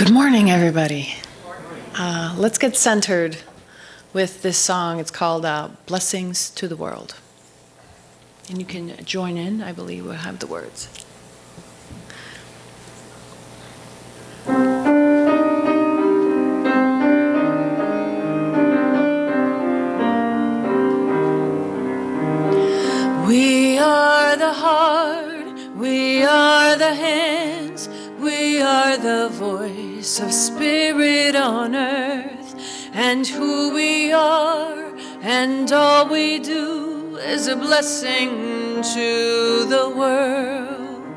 Good morning, everybody. Let's get centered with this song. It's called Blessings to the World. And you can join in. I believe we'll have the words. We are the heart, we are the hands, we are the voice of spirit on earth, and who we are and all we do is a blessing to the world.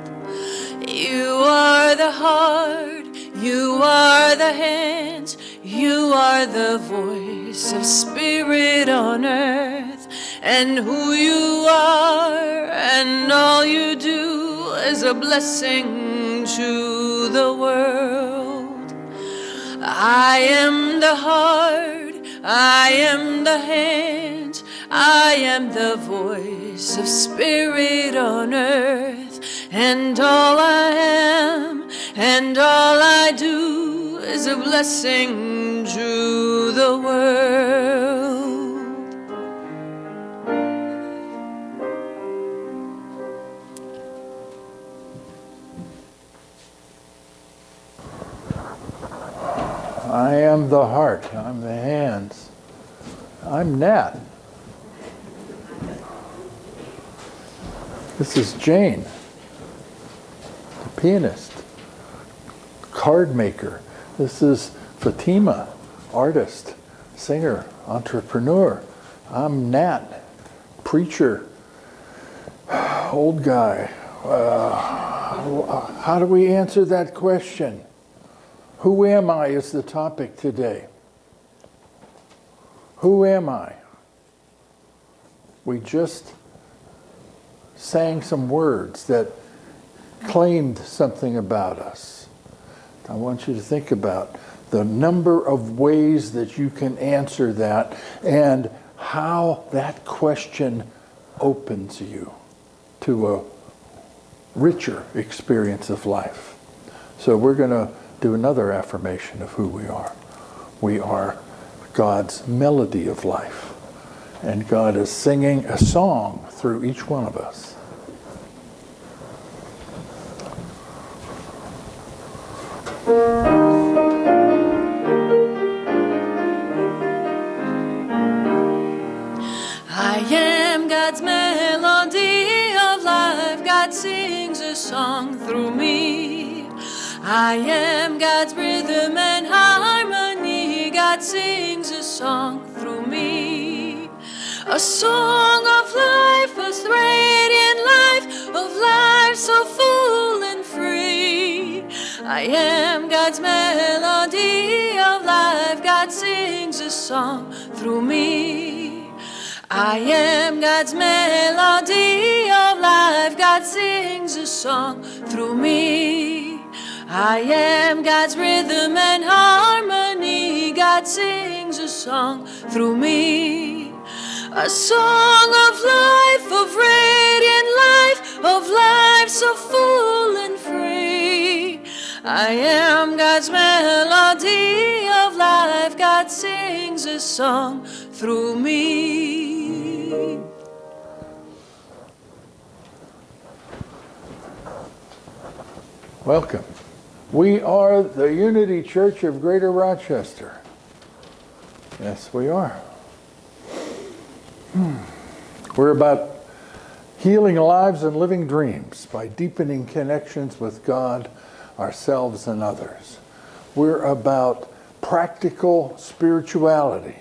You are the heart, you are the hands, you are the voice of spirit on earth, and who you are and all you do is a blessing to the world. I am the heart, I am the hand, I am the voice of spirit on earth, and all I am and all I do is a blessing to the world. I am the heart, I'm the hands. I'm Nat. This is Jane, the pianist, card maker. This is Fatima, artist, singer, entrepreneur. I'm Nat, preacher, old guy. How do we answer that question? Who am I is the topic today. Who am I? We just sang some words that claimed something about us. I want you to think about the number of ways that you can answer that and how that question opens you to a richer experience of life. So we're going to do another affirmation of who we are. We are God's melody of life. And God is singing a song through each one of us. I am God's melody of life. God sings a song through me. I am God's rhythm and harmony. God sings a song through me. A song of life, a radiant life, of life so full and free. I am God's melody of life. God sings a song through me. I am God's melody of life. God sings a song through me. I am God's rhythm and harmony. God sings a song through me. A song of life, of radiant life, of life so full and free. I am God's melody of life. God sings a song through me. Welcome. We are the Unity Church of Greater Rochester. Yes, we are. We're about healing lives and living dreams by deepening connections with God, ourselves, and others. We're about practical spirituality.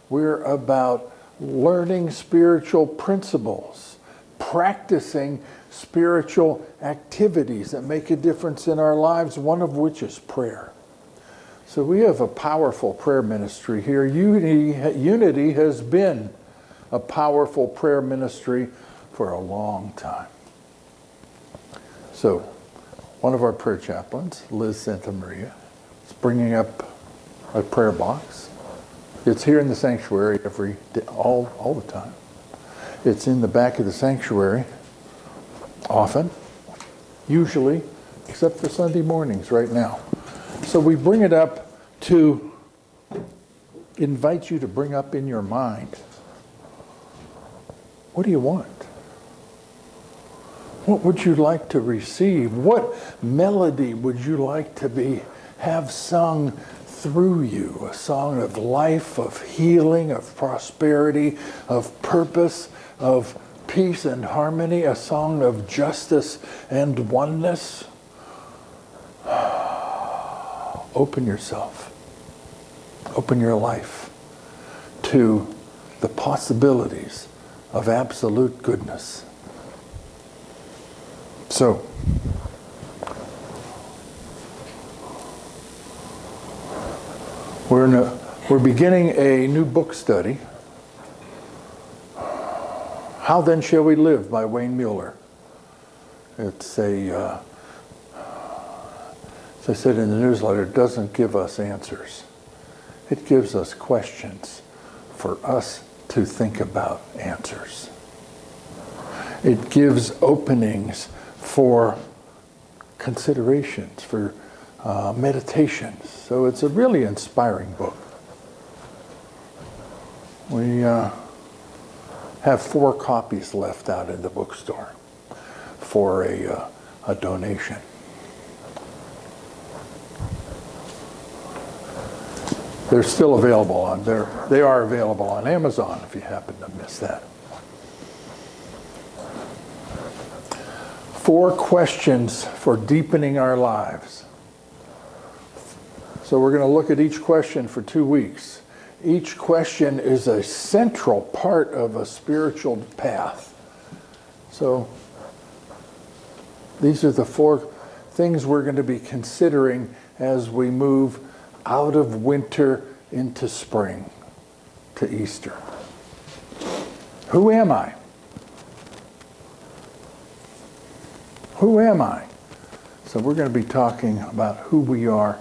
We're about learning spiritual principles, practicing spiritual activities that make a difference in our lives, one of which is prayer. So we have a powerful prayer ministry here. Unity has been a powerful prayer ministry for a long time. So one of our prayer chaplains, Liz Santa Maria, is bringing up a prayer box. It's here in the sanctuary every day, all the time. It's in the back of the sanctuary often, usually, except for Sunday mornings right now. So we bring it up to invite you to bring up in your mind, what do you want? What would you like to receive? What melody would you like to have sung through you? A song of life, of healing, of prosperity, of purpose, of peace and harmony, a song of justice and oneness. Open yourself. Open your life to the possibilities of absolute goodness. So, we're beginning a new book study. How Then Shall We Live by Wayne Mueller. It's as I said in the newsletter, it doesn't give us answers. It gives us questions for us to think about answers. It gives openings for considerations, for meditations. So it's a really inspiring book. We have 4 copies left out in the bookstore for a donation. They're still available on there. They are available on Amazon if you happen to miss that. 4 questions for deepening our lives. So we're going to look at each question for 2 weeks. Each question is a central part of a spiritual path. So these are the 4 things we're going to be considering as we move out of winter into spring to Easter. Who am I? Who am I? So we're going to be talking about who we are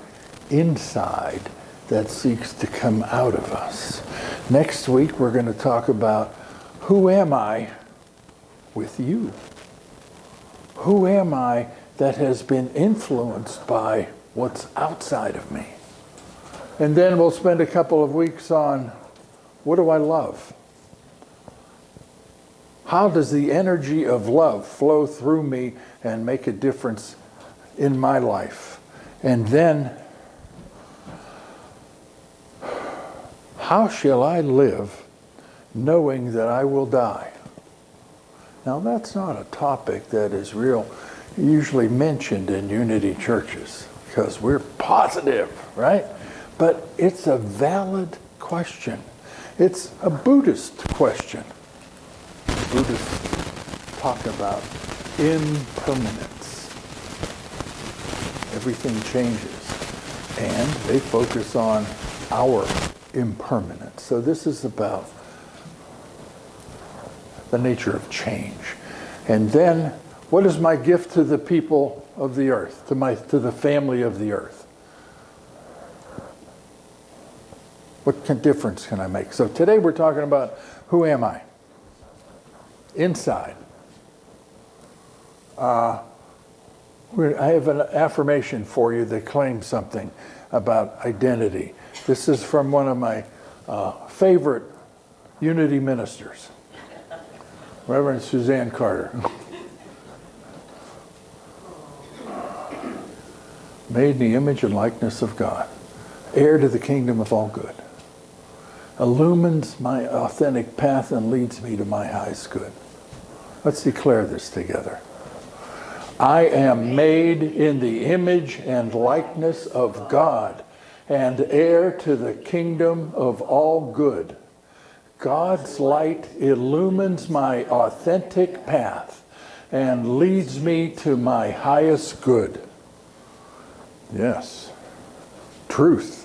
inside that seeks to come out of us. Next week we're going to talk about who am I with you? Who am I that has been influenced by what's outside of me? And then we'll spend a couple of weeks on what do I love? How does the energy of love flow through me and make a difference in my life? And then, how shall I live knowing that I will die? Now that's not a topic that is usually mentioned in Unity churches because we're positive, right? But it's a valid question. It's a Buddhist question. Buddhists talk about impermanence. Everything changes. And they focus on our impermanence. So this is about the nature of change. And then, what is my gift to the people of the earth, to the family of the earth? What difference can I make? So today we're talking about who am I? Inside. I have an affirmation for you that claims something about identity. This is from one of my favorite Unity ministers, Reverend Suzanne Carter. Made in the image and likeness of God, heir to the kingdom of all good, illumines my authentic path and leads me to my highest good. Let's declare this together. I am made in the image and likeness of God and heir to the kingdom of all good. God's light illumines my authentic path and leads me to my highest good. Yes, truth.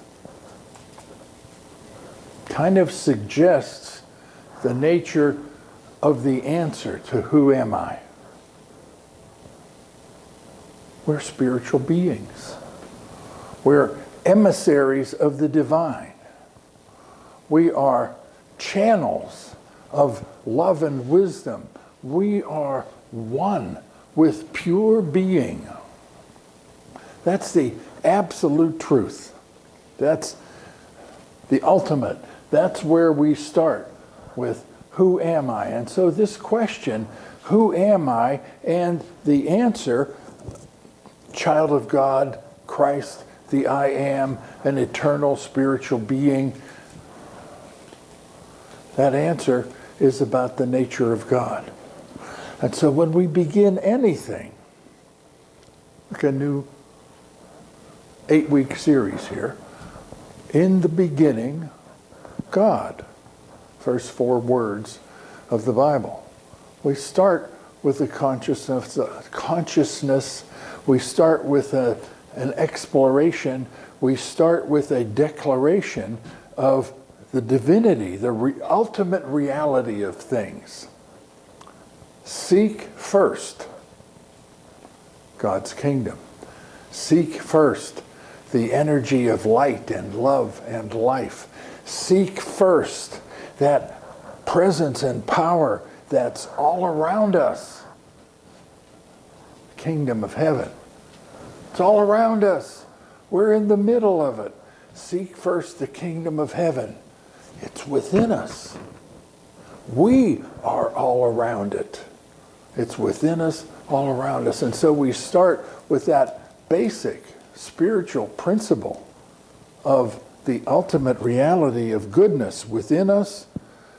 Kind of suggests the nature of the answer to who am I. We're spiritual beings. We're emissaries of the divine. We are channels of love and wisdom. We are one with pure being. That's the absolute truth. That's the ultimate. That's where we start with, who am I? And so this question, who am I? And the answer, child of God, Christ, the I am, an eternal spiritual being. That answer is about the nature of God. And so when we begin anything, like a new 8-week series here, in the beginning, God, first 4 words of the Bible. We start with the consciousness. We start with an exploration. We start with a declaration of the divinity, the ultimate reality of things. Seek first God's kingdom. Seek first the energy of light and love and life. Seek first that presence and power that's all around us. The kingdom of heaven. It's all around us. We're in the middle of it. Seek first the kingdom of heaven. It's within us. We are all around it. It's within us, all around us. And so we start with that basic spiritual principle of the ultimate reality of goodness within us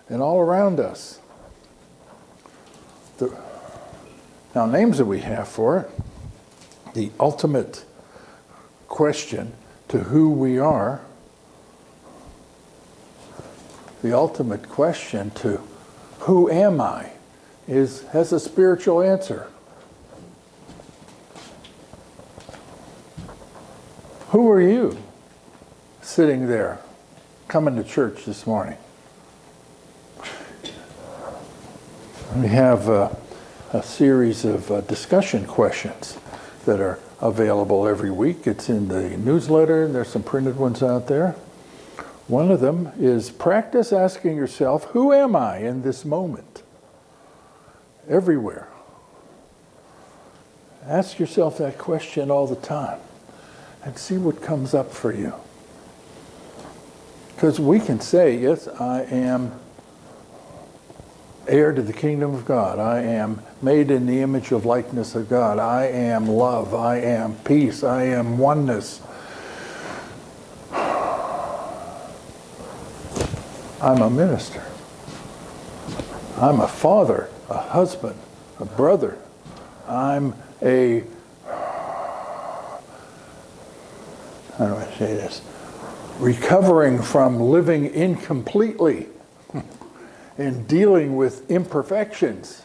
and all around us. Now, names that we have for it, the ultimate question to who we are, the ultimate question to who am I, has a spiritual answer. Who are you sitting there coming to church this morning? We have a series of discussion questions that are available every week. It's in the newsletter, and there's some printed ones out there. One of them is practice asking yourself, who am I in this moment? Everywhere. Ask yourself that question all the time and see what comes up for you. Because we can say, yes, I am heir to the kingdom of God. I am made in the image of likeness of God. I am love. I am peace. I am oneness. I'm a minister. I'm a father, a husband, a brother. I'm a, how do I say this? Recovering from living incompletely and dealing with imperfections.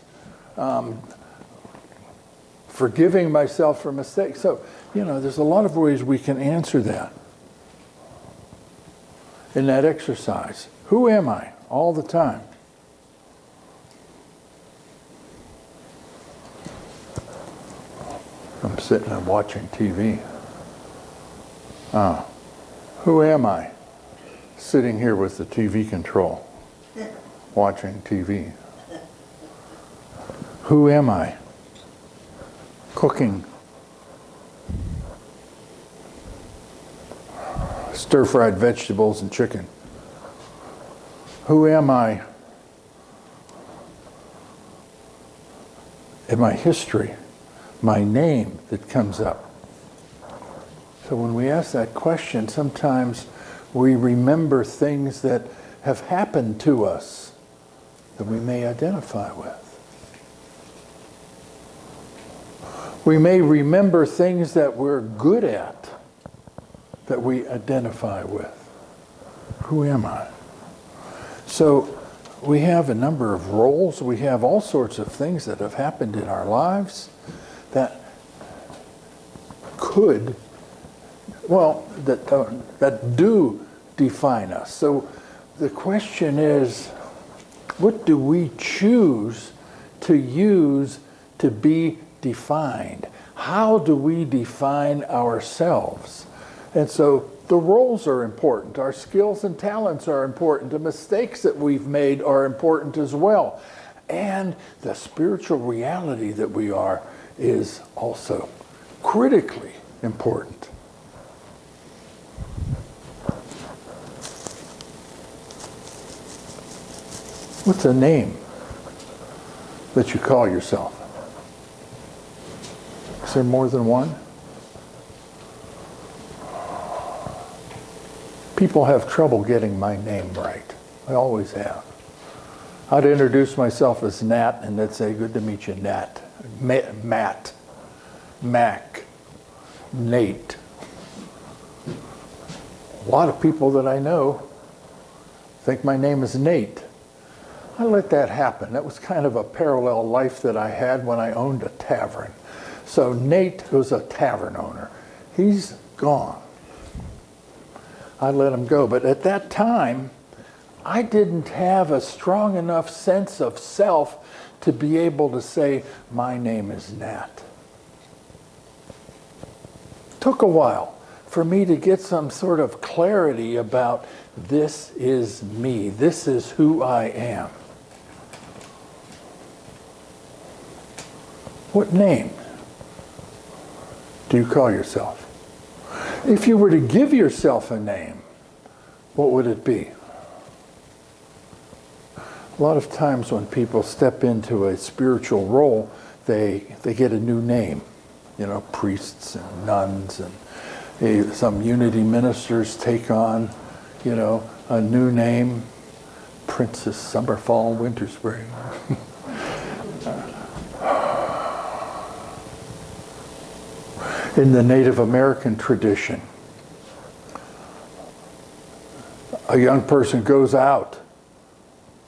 Forgiving myself for mistakes. So, there's a lot of ways we can answer that in that exercise. Who am I? All the time. I'm sitting and watching TV. Who am I? Sitting here with the TV control, watching TV. Who am I? Cooking stir-fried vegetables and chicken. Who am I in my history, my name that comes up? So when we ask that question, sometimes we remember things that have happened to us that we may identify with. We may remember things that we're good at that we identify with. Who am I? So we have a number of roles. We have all sorts of things that have happened in our lives that could, that do define us. So the question is, what do we choose to use to be defined? How do we define ourselves? And so the roles are important. Our skills and talents are important. The mistakes that we've made are important as well. And the spiritual reality that we are is also critically important. What's a name that you call yourself? Is there more than one? People have trouble getting my name right. I always have. I'd introduce myself as Nat, and they'd say, good to meet you, Nat. Matt. Mac. Nate. A lot of people that I know think my name is Nate. I let that happen. That was kind of a parallel life that I had when I owned a tavern. So Nate was a tavern owner. He's gone. I let him go. But at that time, I didn't have a strong enough sense of self to be able to say, my name is Nat. Took a while for me to get some sort of clarity about this is me. This is who I am. What name do you call yourself? If you were to give yourself a name, what would it be? A lot of times when people step into a spiritual role, they get a new name. You know, priests and nuns and some unity ministers take on, you know, a new name. Princess, summer, fall, winter, spring. In the Native American tradition, a young person goes out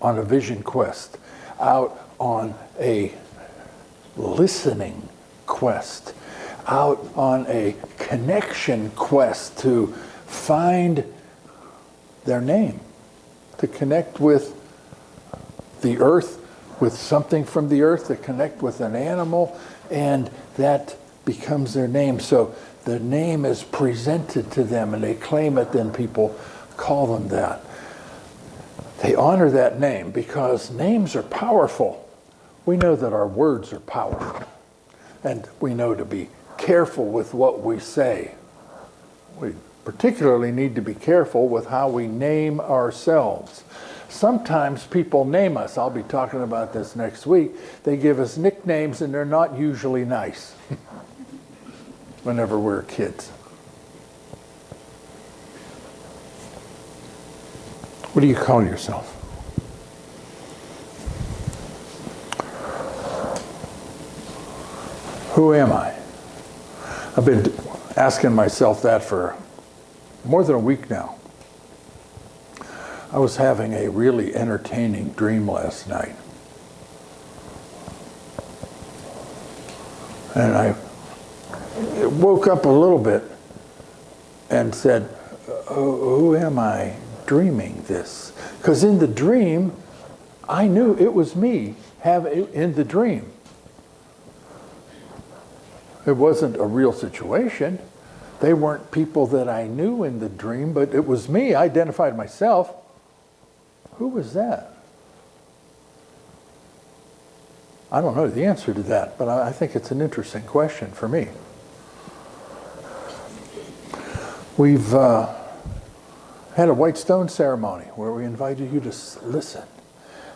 on a vision quest, out on a listening quest, out on a connection quest to find their name, to connect with the earth, with something from the earth, to connect with an animal, and that becomes their name. So the name is presented to them and they claim it, then people call them that. They honor that name because names are powerful. We know that our words are powerful. And we know to be careful with what we say. We particularly need to be careful with how we name ourselves. Sometimes people name us. I'll be talking about this next week. They give us nicknames and they're not usually nice whenever we're kids. What do you call yourself? Who am I? I've been asking myself that for more than a week now. I was having a really entertaining dream last night. And I woke up a little bit and said, who am I dreaming this? Because in the dream, I knew it was me in the dream. It wasn't a real situation. They weren't people that I knew in the dream, but it was me. I identified myself. Who was that? I don't know the answer to that, but I think it's an interesting question for me. We've had a white stone ceremony where we invited you to listen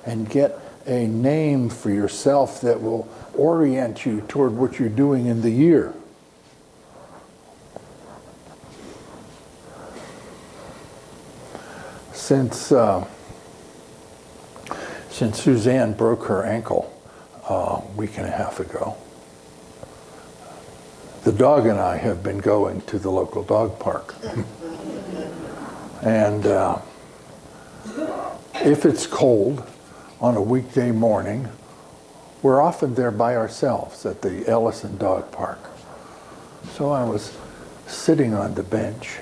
and get a name for yourself that will orient you toward what you're doing in the year. Since Suzanne broke her ankle a week and a half ago, the dog and I have been going to the local dog park. And if it's cold on a weekday morning, we're often there by ourselves at the Ellison Dog Park. So I was sitting on the bench,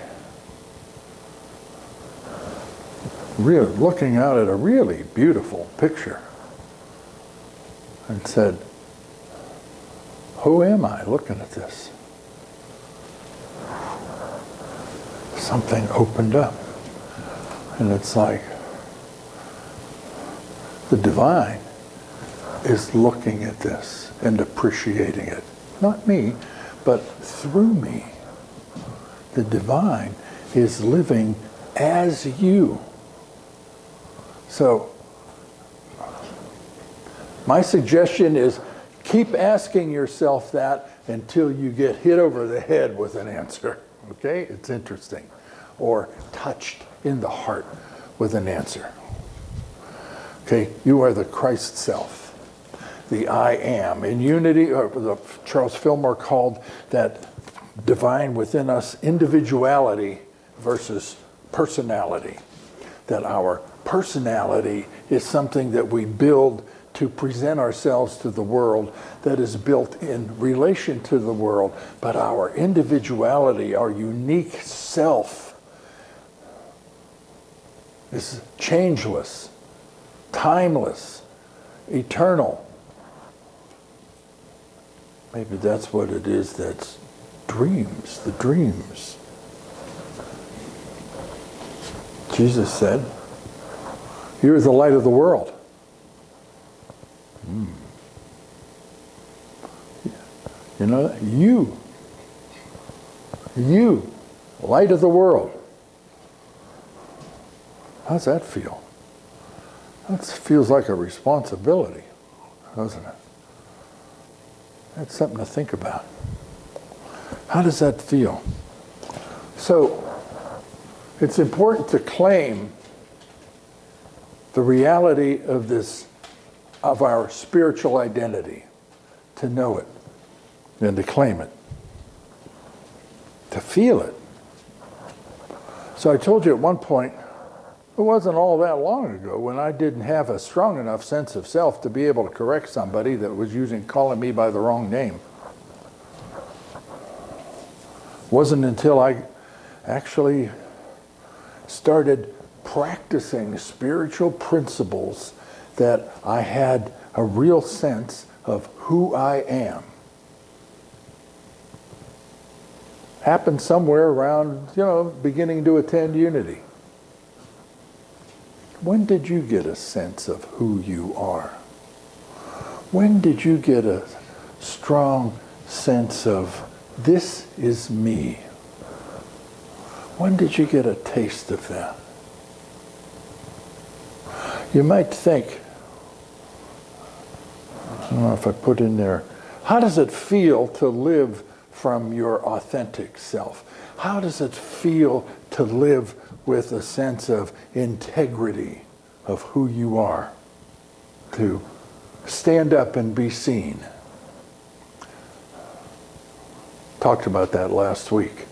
looking out at a really beautiful picture, and said, who am I looking at this? Something opened up. And it's like the divine is looking at this and appreciating it. Not me, but through me. The divine is living as you. So, my suggestion is keep asking yourself that until you get hit over the head with an answer. Okay? It's interesting. Or touched in the heart with an answer. Okay? You are the Christ self. The I am. In unity, or Charles Fillmore called that divine within us individuality versus personality. That our personality is something that we build to present ourselves to the world, that is built in relation to the world, but our individuality, our unique self, is changeless, timeless, eternal. Maybe that's what it is that's dreams, the dreams. Jesus said, "You're the light of the world." You know that? You, light of the world. How's that feel? That feels like a responsibility, doesn't it? That's something to think about. How does that feel? So, it's important to claim the reality of this, of our spiritual identity, to know it and to claim it, to feel it. So I told you at one point, it wasn't all that long ago when I didn't have a strong enough sense of self to be able to correct somebody that was calling me by the wrong name. Wasn't until I actually started practicing spiritual principles that I had a real sense of who I am. Happened somewhere around, beginning to attend Unity. When did you get a sense of who you are? When did you get a strong sense of, this is me? When did you get a taste of that? You might think, I don't know if I put in there, how does it feel to live from your authentic self? How does it feel to live with a sense of integrity of who you are? To stand up and be seen. Talked about that last week,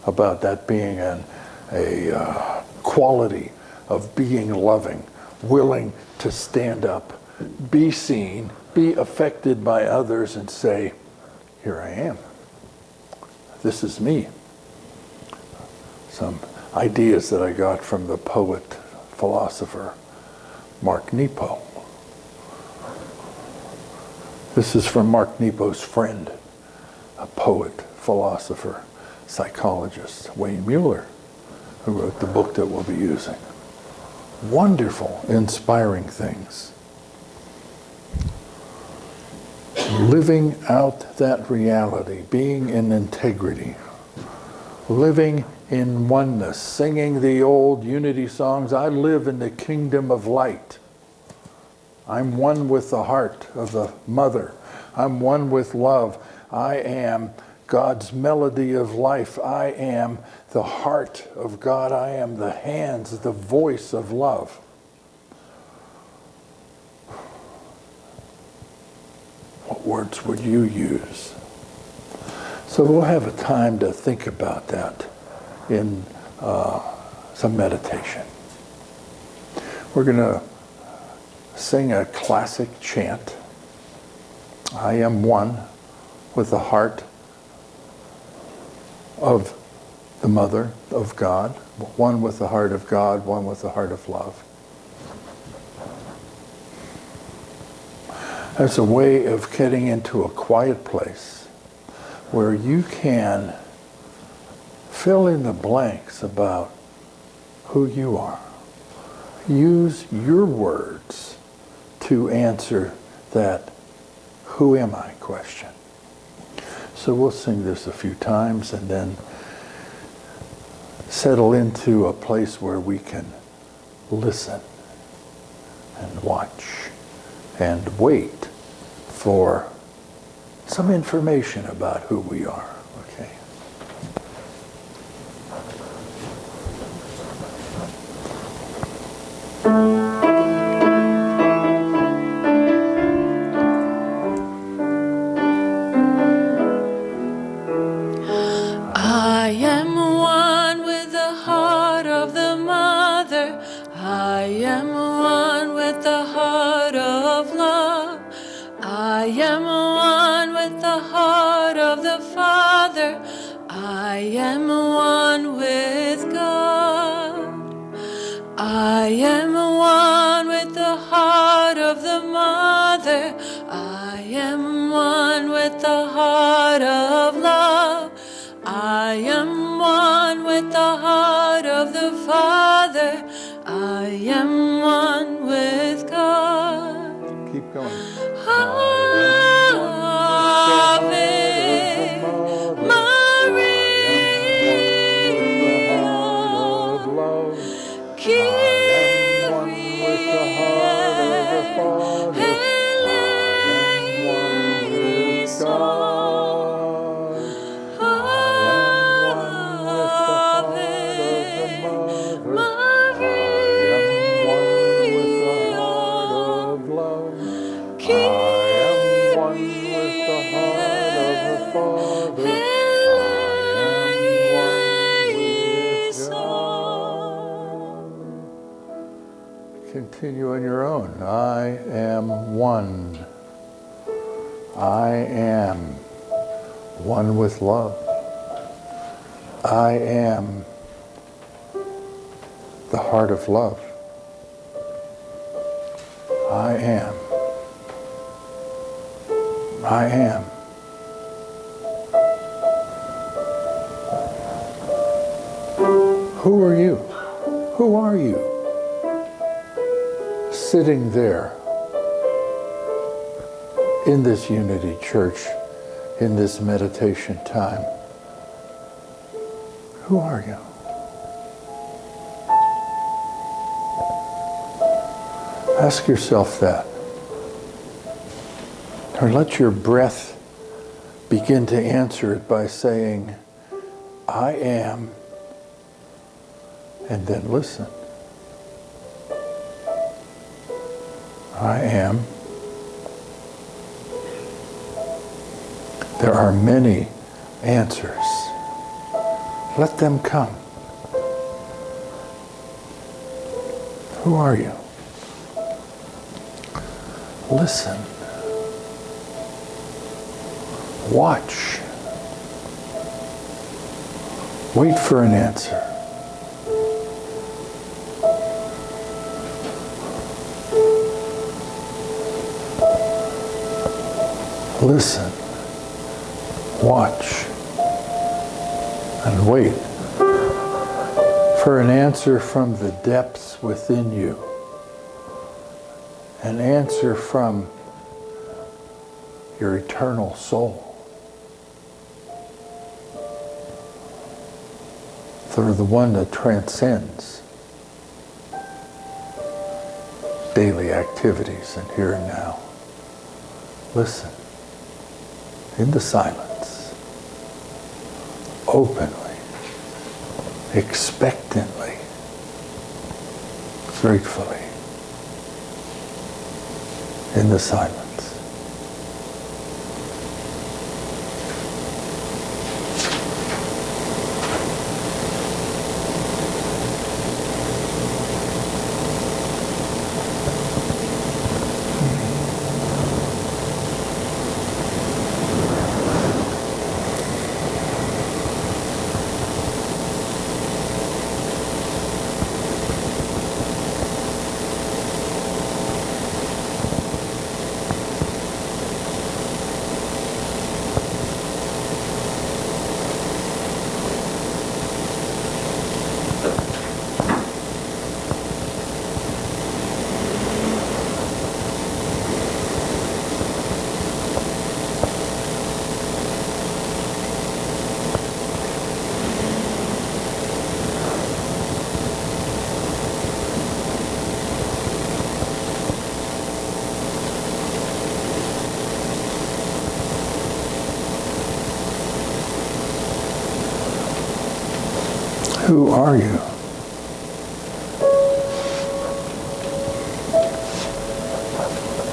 about that being a quality of being loving, willing to stand up, be seen, be affected by others, and say, here I am. This is me. Some ideas that I got from the poet, philosopher, Mark Nepo. This is from Mark Nepo's friend, a poet, philosopher, psychologist, Wayne Mueller, who wrote the book that we'll be using. Wonderful, inspiring things. Living out that reality, being in integrity, living in oneness, singing the old unity songs, I live in the kingdom of light. I'm one with the heart of the mother. I'm one with love. I am God's melody of life. I am the heart of God. I am the hands, the voice of love. What words would you use? So we'll have a time to think about that in some meditation. We're going to sing a classic chant. I am one with the heart of the mother of God, one with the heart of God, one with the heart of love. That's a way of getting into a quiet place where you can fill in the blanks about who you are. Use your words to answer that who am I question. So we'll sing this a few times, and then settle into a place where we can listen and watch and wait for some information about who we are. Okay. I am one with the heart of the mother. I am one with the heart of love. I am one with the heart of the Father. I am one with God. I am one with the heart of the mother. I am one with the heart of love. I am one with the heart of the Father. I am one with God. Keep going. Continue on your own. I am one. I am one with love. I am the heart of love. I am. I am. Who are you? Who are you? Sitting there in this Unity Church, in this meditation time. Who are you? Ask yourself that. Or let your breath begin to answer it by saying, I am, and then listen. I am. There are many answers. Let them come. Who are you? Listen. Watch. Wait for an answer. Listen, watch, and wait for an answer from the depths within you, an answer from your eternal soul. For the one that transcends daily activities and here and now. Listen. In the silence, openly, expectantly, gratefully, in the silence. Who are you?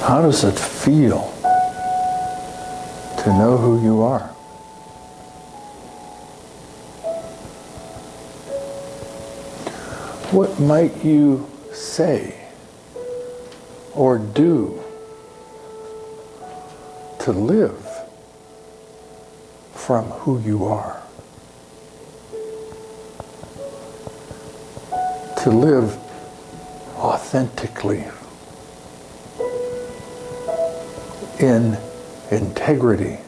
How does it feel to know who you are? What might you say or do to live from who you are? To live authentically, in integrity,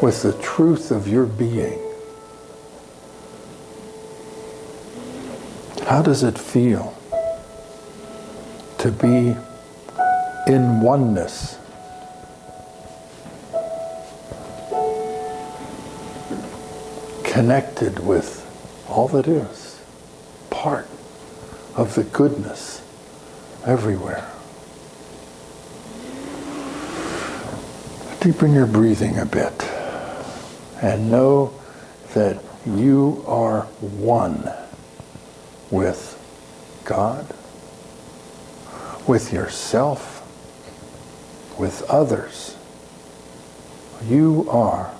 with the truth of your being. How does it feel to be in oneness? Connected with all that is, part of the goodness everywhere. Deepen your breathing a bit and know that you are one with God, with yourself, with others. You are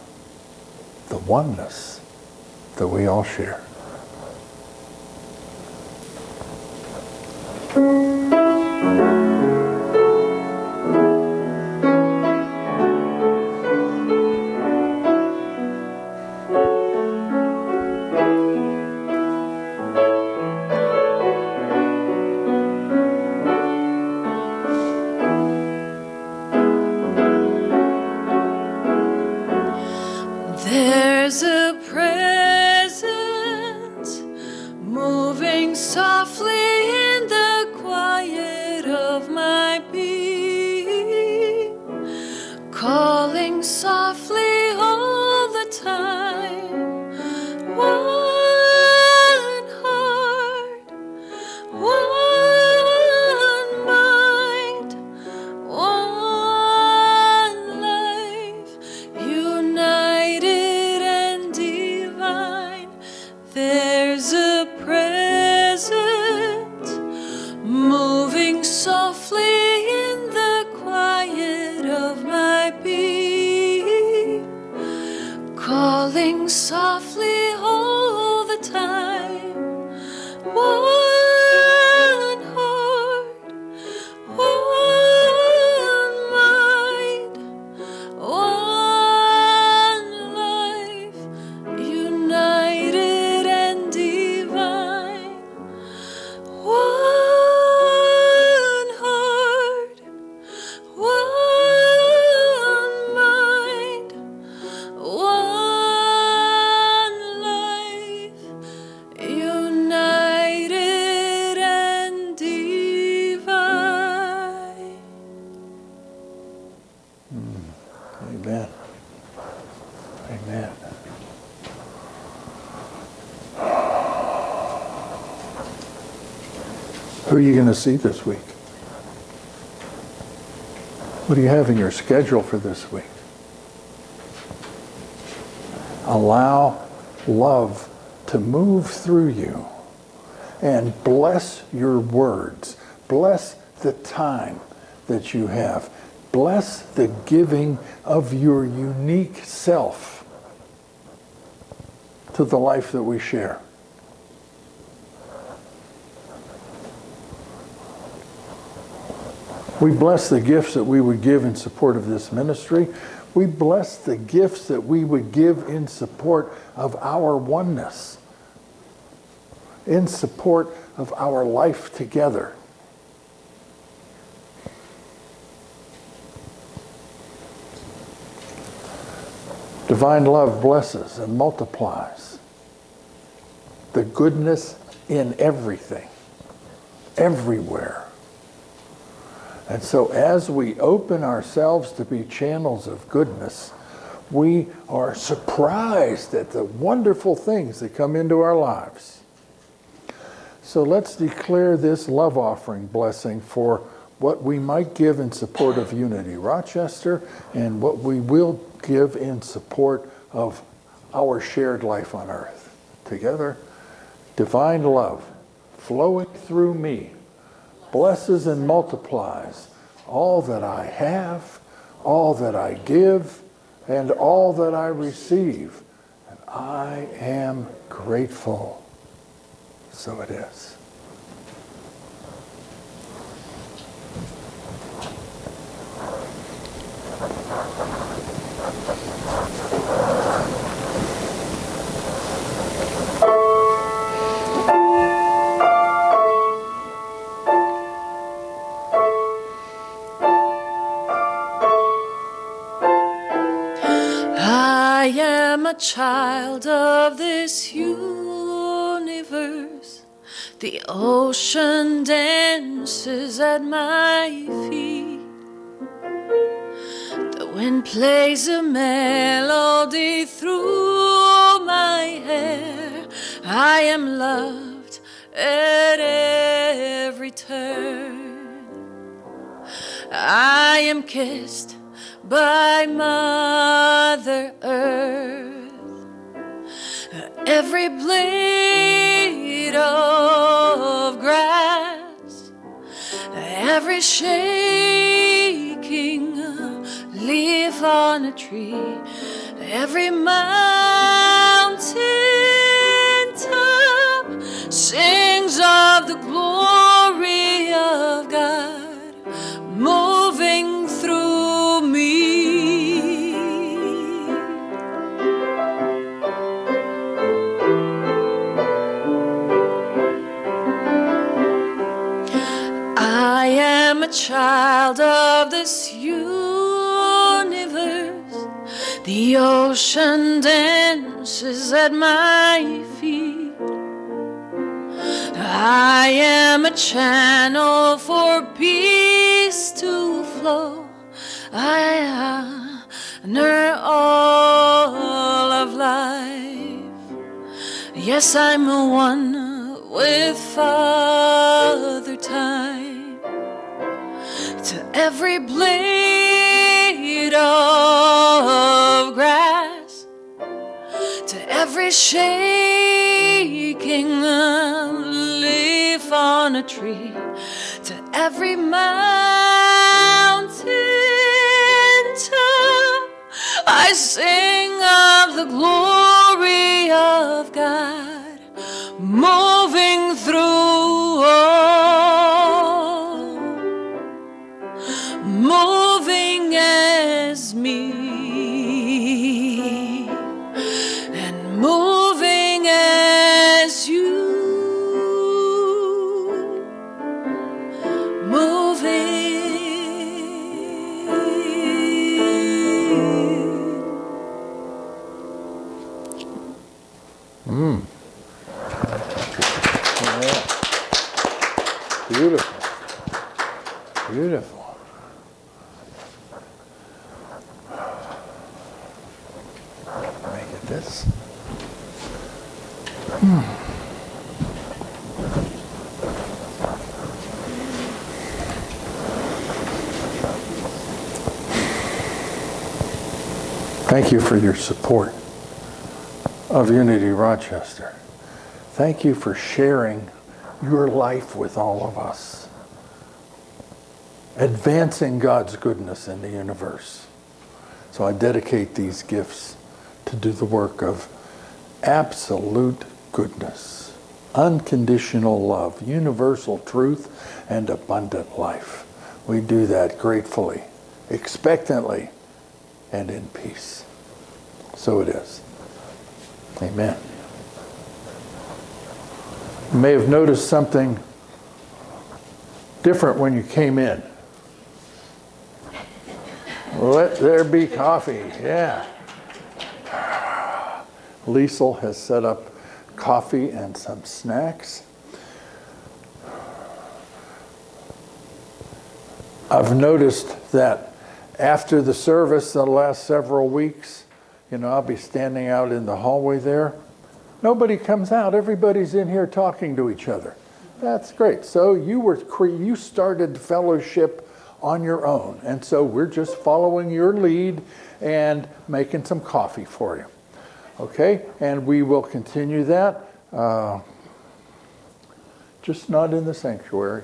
the oneness that we all share. There's a presence moving softly in the quiet of my being, calling softly all the time. One heart, one mind, one life, united and divine. There's a presence moving softly in the quiet of my being, calling softly all the time. One heart, one mind, one life, united and divine. One heart, one mind, one life, united and divine. Amen. Amen. Who are you going to see this week? What do you have in your schedule for this week? Allow love to move through you and bless your words. Bless the time that you have. Bless the giving of your unique self to the life that we share. We bless the gifts that we would give in support of this ministry. We bless the gifts that we would give in support of our oneness, in support of our life together. Divine love blesses and multiplies the goodness in everything, everywhere. And so as we open ourselves to be channels of goodness, we are surprised at the wonderful things that come into our lives. So let's declare this love offering blessing for what we might give in support of Unity Rochester and what we will give in support of our shared life on earth. Together, divine love flowing through me blesses and multiplies all that I have, all that I give, and all that I receive. And I am grateful. So it is. I am a child of this universe. The ocean dances at my feet. The wind plays a melody through my hair. I am loved at every turn. I am kissed by Mother Earth. Every blade of grass, every shaking leaf on a tree, every mountain top sings of the glory of God moving through me. I am a child of this universe. The ocean dances at my feet. I am a channel for peace to flow. I honor all of life. Yes, I'm one with Father Time. To every blade of grass, to every shaking leaf on a tree, to every mountain top, I sing of the glory of God moving through all, moving as me, and moving as you, moving. Yeah. Beautiful. Beautiful. Make it this. Thank you for your support of Unity Rochester. Thank you for sharing your life with all of us, advancing God's goodness in the universe. So I dedicate these gifts to do the work of absolute goodness, unconditional love, universal truth, and abundant life. We do that gratefully, expectantly, and in peace. So it is. Amen. You may have noticed something different when you came in. Let there be coffee. Yeah. Liesel has set up coffee and some snacks. I've noticed that after the service the last several weeks, I'll be standing out in the hallway there. Nobody comes out. Everybody's in here talking to each other. That's great. So you started fellowship on your own. And so we're just following your lead and making some coffee for you. Okay, and we will continue that, just not in the sanctuary.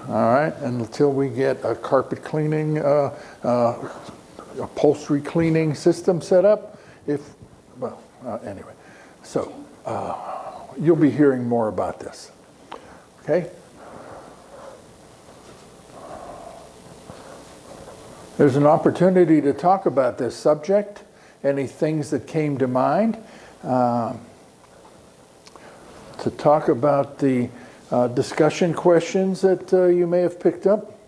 All right, and until we get a carpet cleaning, upholstery cleaning system set up, anyway. So you'll be hearing more about this. Okay? There's an opportunity to talk about this subject, any things that came to mind, to talk about the discussion questions that you may have picked up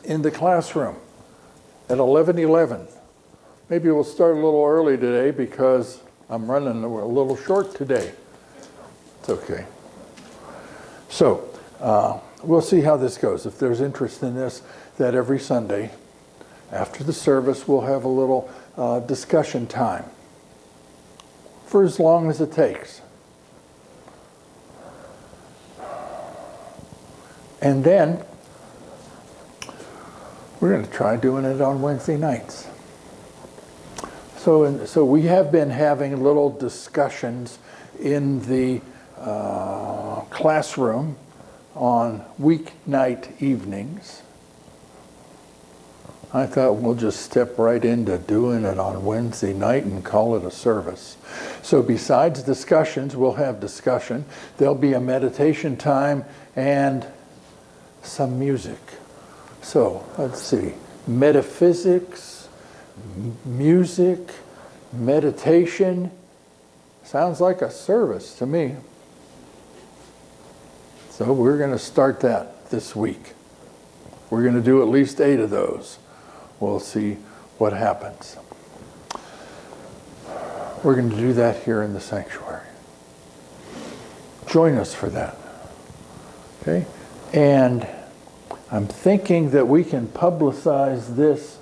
in the classroom at 11:11. Maybe we'll start a little early today because I'm running a little short today. It's okay. So we'll see how this goes. If there's interest in this, that every Sunday after the service we'll have a little discussion time for as long as it takes. And then we're going to try doing it on Wednesday nights. So we have been having little discussions in the classroom on weeknight evenings. I thought we'll just step right into doing it on Wednesday night and call it a service. So besides discussions, we'll have discussion. There'll be a meditation time and some music. So let's see, metaphysics, music, meditation. Sounds like a service to me. So we're going to start that this week. We're going to do at least 8 of those. We'll see what happens. We're going to do that here in the sanctuary. Join us for that. Okay? And I'm thinking that we can publicize this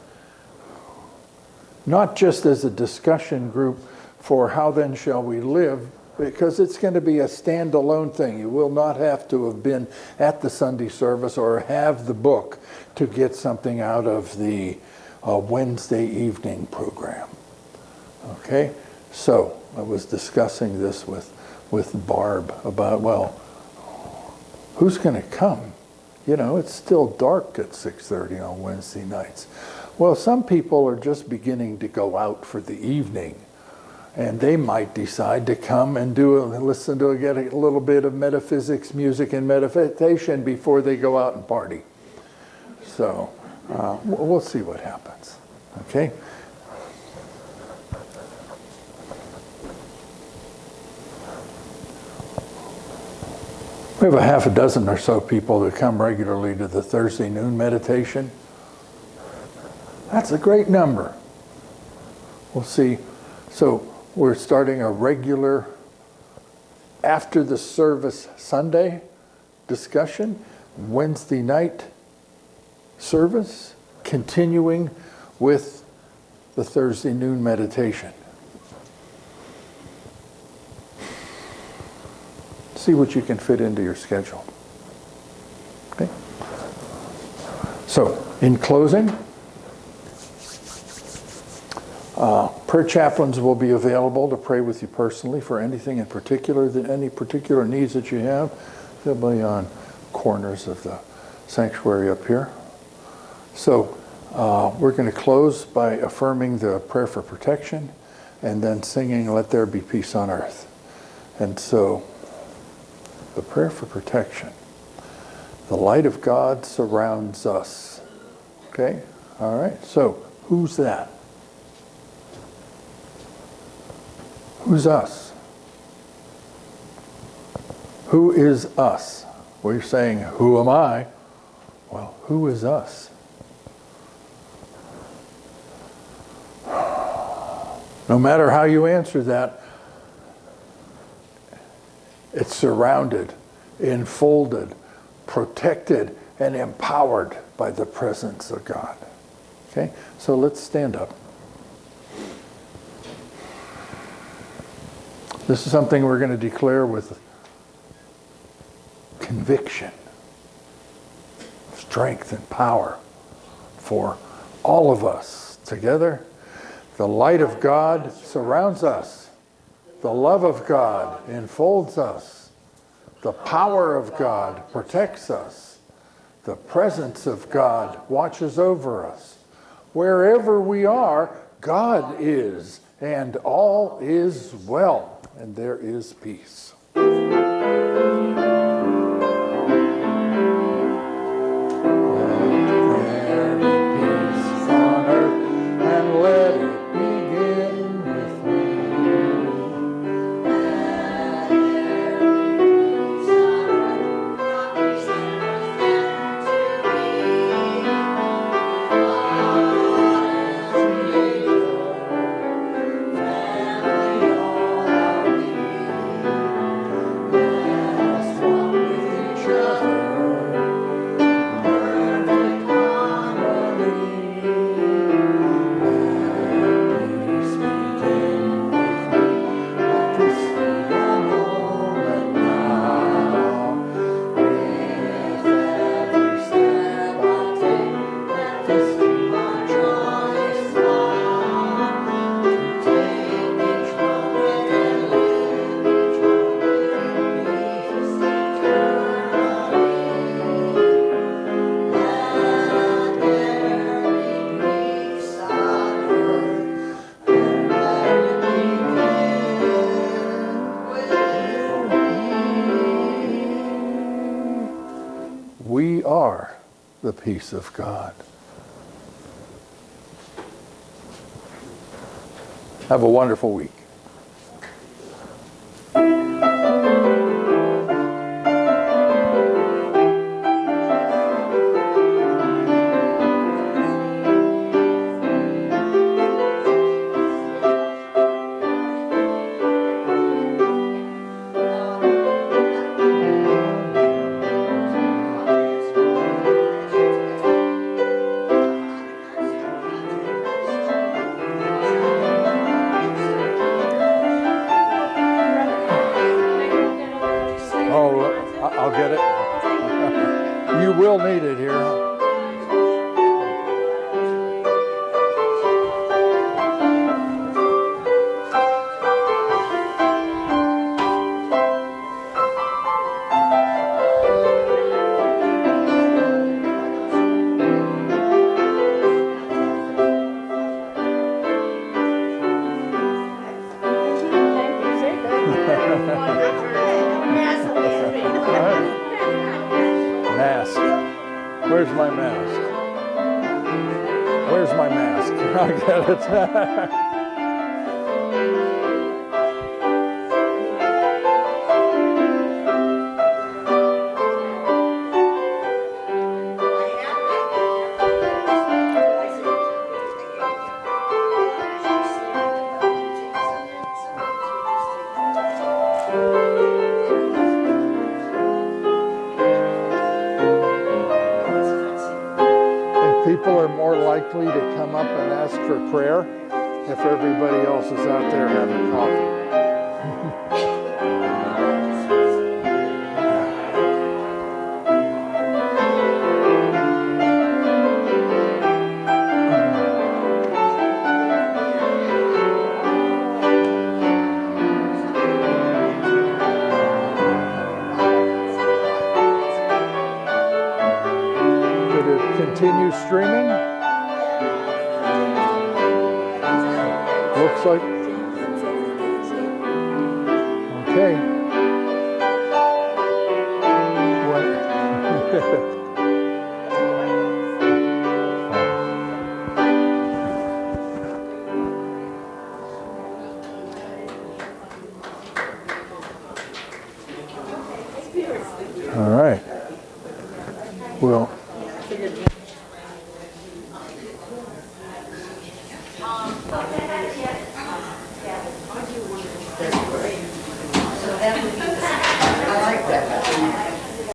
not just as a discussion group for how then shall we live, because it's going to be a standalone thing. You will not have to have been at the Sunday service or have the book to get something out of the Wednesday evening program. Okay? So I was discussing this with Barb about, well, who's going to come? You know, it's still dark at 6:30 on Wednesday nights. Well, some people are just beginning to go out for the evening, and they might decide to come and listen to get a little bit of metaphysics, music, and meditation before they go out and party. So we'll see what happens. Okay. We have a half a dozen or so people that come regularly to the Thursday noon meditation. That's a great number. We'll see. So we're starting a regular after the service Sunday discussion, Wednesday night service, continuing with the Thursday noon meditation. See what you can fit into your schedule. Okay? So, in closing, prayer chaplains will be available to pray with you personally for anything in particular, any particular needs that you have. They'll be on corners of the sanctuary up here. So, we're going to close by affirming the prayer for protection and then singing, "Let There Be Peace on Earth." And so, the prayer for protection. The light of God surrounds us. Okay? All right. So, who's that? Who's us? Who is us? We're saying, who am I? Well, who is us? No matter how you answer that, it's surrounded, enfolded, protected, and empowered by the presence of God. Okay? So let's stand up. This is something we're going to declare with conviction, strength, and power for all of us together. The light of God surrounds us. The love of God enfolds us. The power of God protects us. The presence of God watches over us. Wherever we are, God is, and all is well, and there is peace. We are the peace of God. Have a wonderful week. I'll get it. You will need it here. Mask. Where's my mask? Where's my mask? I get it. People are more likely to come up and ask for prayer if everybody else is out there having coffee. Continue streaming. Looks like. Okay. All right. Well. I like that.